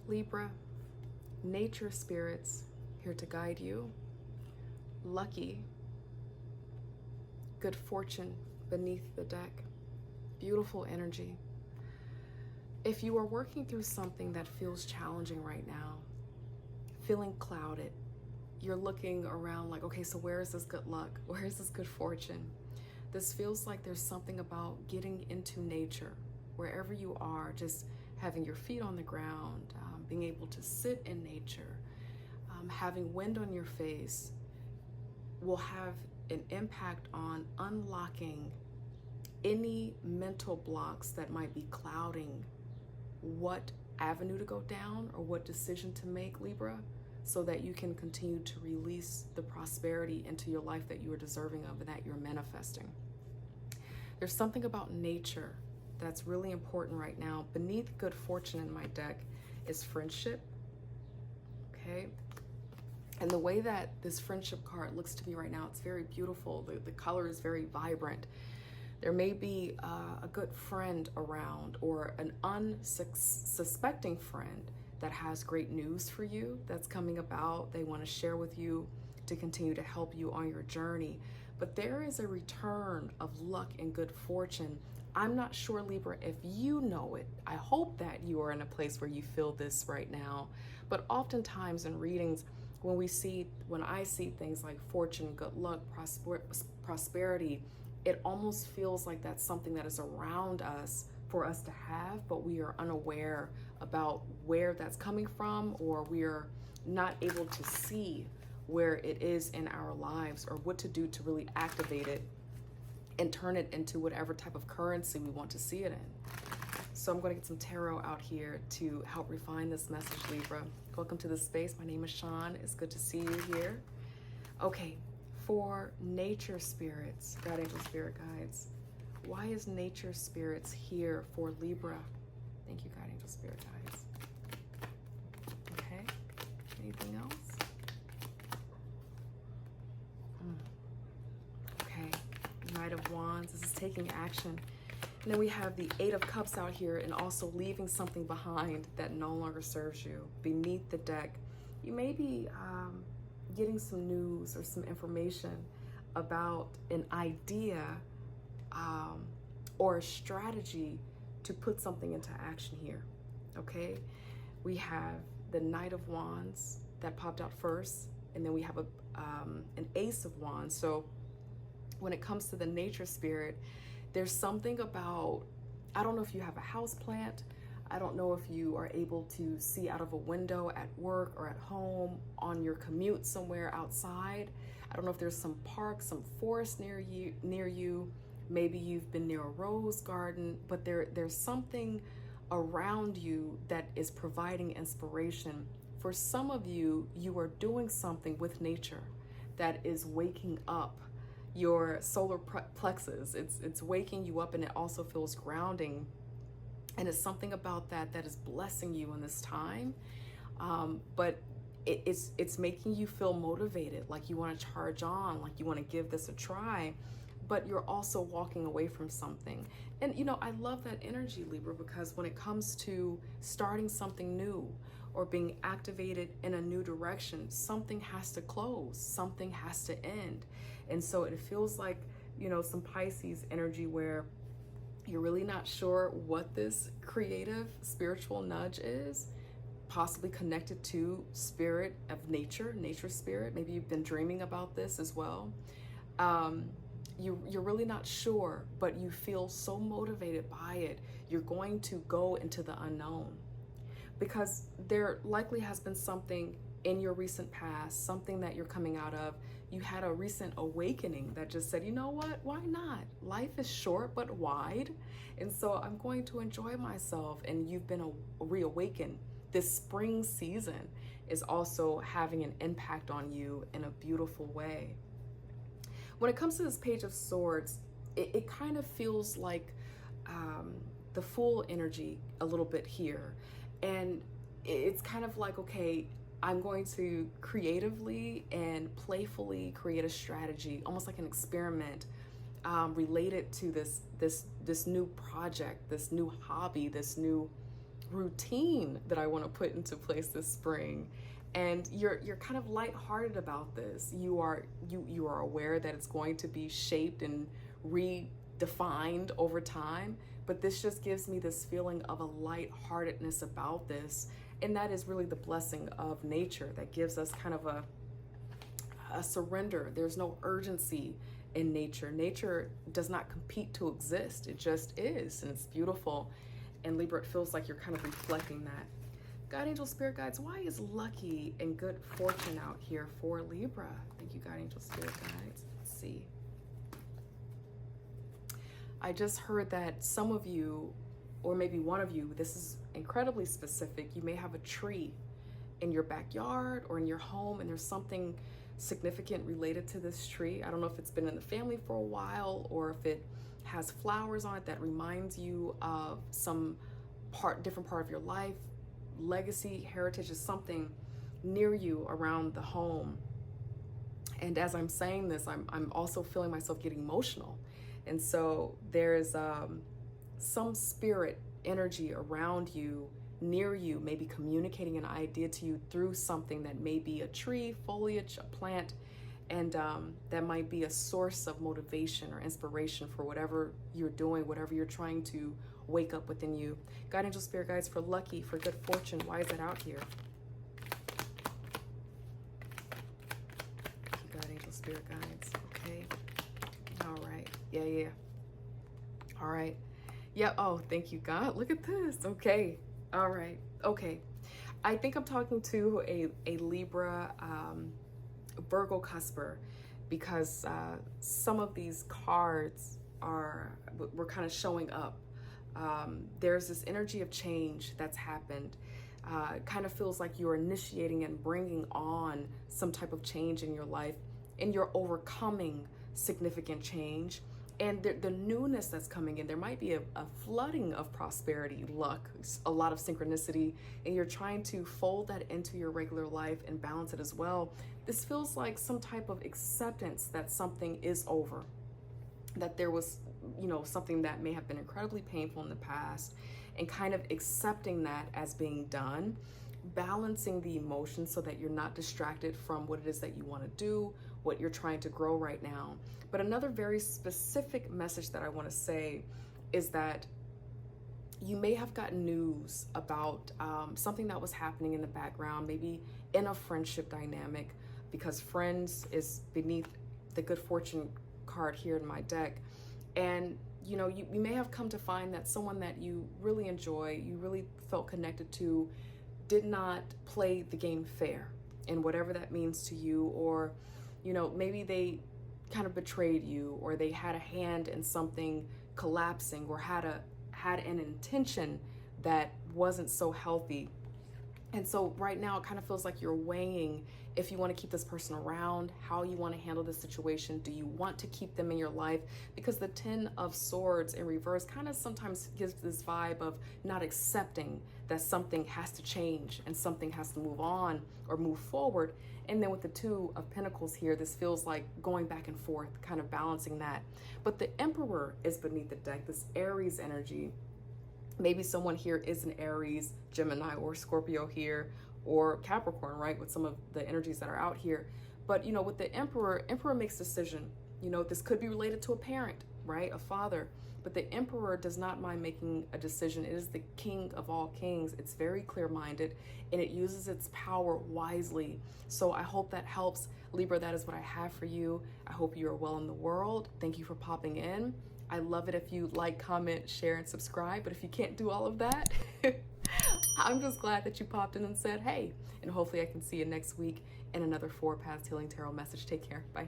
Libra, nature spirits here to guide you. Lucky, good fortune beneath the deck. Beautiful energy. If you are working through something that feels challenging right now, feeling clouded, you're looking around like, okay, so where is this good luck? Where is this good fortune? This feels like there's something about getting into nature, wherever you are, just having your feet on the ground, being able to sit in nature, having wind on your face will have an impact on unlocking any mental blocks that might be clouding what avenue to go down or what decision to make, Libra, so that you can continue to release the prosperity into your life that you are deserving of and that you're manifesting. There's something about nature that's really important right now. Beneath good fortune in my deck is friendship, okay? And the way that this friendship card looks to me right now, it's very beautiful. The color is very vibrant. There may be a good friend around or an unsuspecting friend that has great news for you that's coming about. They want to share with you to continue to help you on your journey. But there is a return of luck and good fortune. I'm not sure, Libra, if you know it. I hope that you are in a place where you feel this right now. But oftentimes in readings, when I see things like fortune, good luck, prosperity, it almost feels like that's something that is around us for us to have, but we are unaware about where that's coming from, or we are not able to see where it is in our lives or what to do to really activate it and turn it into whatever type of currency we want to see it in. So I'm going to get some tarot out here to help refine this message, Libra. Welcome to the space. My name is Shaan. It's good to see you here. Okay. For nature spirits, God, angel, spirit guides, why is nature spirits here for Libra? Thank you, God, angel, spirit guides. Okay, anything else? Okay, Knight of Wands, this is taking action. And then we have the Eight of Cups out here and also leaving something behind that no longer serves you. Beneath the deck, you may be getting some news or some information about an idea or a strategy to put something into action here, okay? We have the Knight of Wands that popped out first, and then we have an Ace of Wands. So when it comes to the nature spirit, there's something about, I don't know if you have a house plant, I don't know if you are able to see out of a window at work or at home, on your commute somewhere outside. I don't know if there's some park, some forest near you. Maybe you've been near a rose garden, but there's something around you that is providing inspiration. For some of you, you are doing something with nature that is waking up your solar plexus. It's waking you up, and it also feels grounding. And it's something about that is blessing you in this time. But it's making you feel motivated, like you want to charge on, like you want to give this a try, but you're also walking away from something. And you know, I love that energy, Libra, because when it comes to starting something new or being activated in a new direction, something has to close, something has to end. And so it feels like, you know, some Pisces energy where you're really not sure what this creative spiritual nudge is, possibly connected to spirit of nature spirit. Maybe you've been dreaming about this as well. You're really not sure, but you feel so motivated by it. You're going to go into the unknown because there likely has been something in your recent past, something that you're coming out of. You had a recent awakening that just said, you know what, why not? Life is short but wide, and so I'm going to enjoy myself. And you've been reawakened. This spring season is also having an impact on you in a beautiful way. When it comes to this Page of Swords, it kind of feels like the Fool energy a little bit here. And it's kind of like, okay, I'm going to creatively and playfully create a strategy, almost like an experiment, related to this new project, this new hobby, this new routine that I want to put into place this spring. And you're kind of lighthearted about this. You are aware that it's going to be shaped and redefined over time, but this just gives me this feeling of a lightheartedness about this. And that is really the blessing of nature that gives us kind of a surrender. There's no urgency in nature. Nature does not compete to exist. It just is, and it's beautiful. And Libra, it feels like you're kind of reflecting that. God, angel, spirit guides, why is lucky and good fortune out here for Libra? Thank you, God, angel, spirit guides. Let's see. I just heard that some of you, or maybe one of you, this is incredibly specific. You may have a tree in your backyard or in your home, and there's something significant related to this tree. I don't know if it's been in the family for a while or if it has flowers on it that reminds you of some different part of your life. Legacy, heritage is something near you around the home. And as I'm saying this, I'm also feeling myself getting emotional. And so there's some spirit energy around you, near you, maybe communicating an idea to you through something that may be a tree, foliage, a plant, and that might be a source of motivation or inspiration for whatever you're doing, whatever you're trying to wake up within you. God, angel, spirit guides, for lucky, for good fortune, why is that out here? God, angel, spirit guides, okay. All right, yeah. All right, yeah, oh, thank you, God, look at this, okay. All right, okay. I think I'm talking to a Libra Virgo cusper, because some of these cards were kind of showing up. There's this energy of change that's happened. It kind of feels like you're initiating and bringing on some type of change in your life, and you're overcoming significant change. And the newness that's coming in, there might be a flooding of prosperity, luck, a lot of synchronicity, and you're trying to fold that into your regular life and balance it as well. This feels like some type of acceptance that something is over, that there was, something that may have been incredibly painful in the past, and kind of accepting that as being done, balancing the emotions so that you're not distracted from what it is that you want to do, what you're trying to grow right now. But another very specific message that I want to say is that you may have gotten news about something that was happening in the background, maybe in a friendship dynamic, because friends is beneath the good fortune card here in my deck. And you may have come to find that someone that you really enjoy, you really felt connected to, did not play the game fair, and whatever that means to you, or maybe they kind of betrayed you, or they had a hand in something collapsing, or had an intention that wasn't so healthy. And so right now it kind of feels like you're weighing if you want to keep this person around, how you want to handle this situation. Do you want to keep them in your life? Because the 10 of Swords in reverse kind of sometimes gives this vibe of not accepting that something has to change and something has to move on or move forward. And then with the 2 of Pentacles here, this feels like going back and forth, kind of balancing that. But the Emperor is beneath the deck, this Aries energy. Maybe someone here is an Aries, Gemini, or Scorpio here, or Capricorn, right? With some of the energies that are out here. But, with the Emperor makes decision. This could be related to a parent, right? A father. But the Emperor does not mind making a decision. It is the king of all kings. It's very clear-minded, and it uses its power wisely. So I hope that helps. Libra, that is what I have for you. I hope you are well in the world. Thank you for popping in. I love it if you like, comment, share, and subscribe. But if you can't do all of that, I'm just glad that you popped in and said, hey. And hopefully I can see you next week in another 4 Paths Healing Tarot message. Take care. Bye.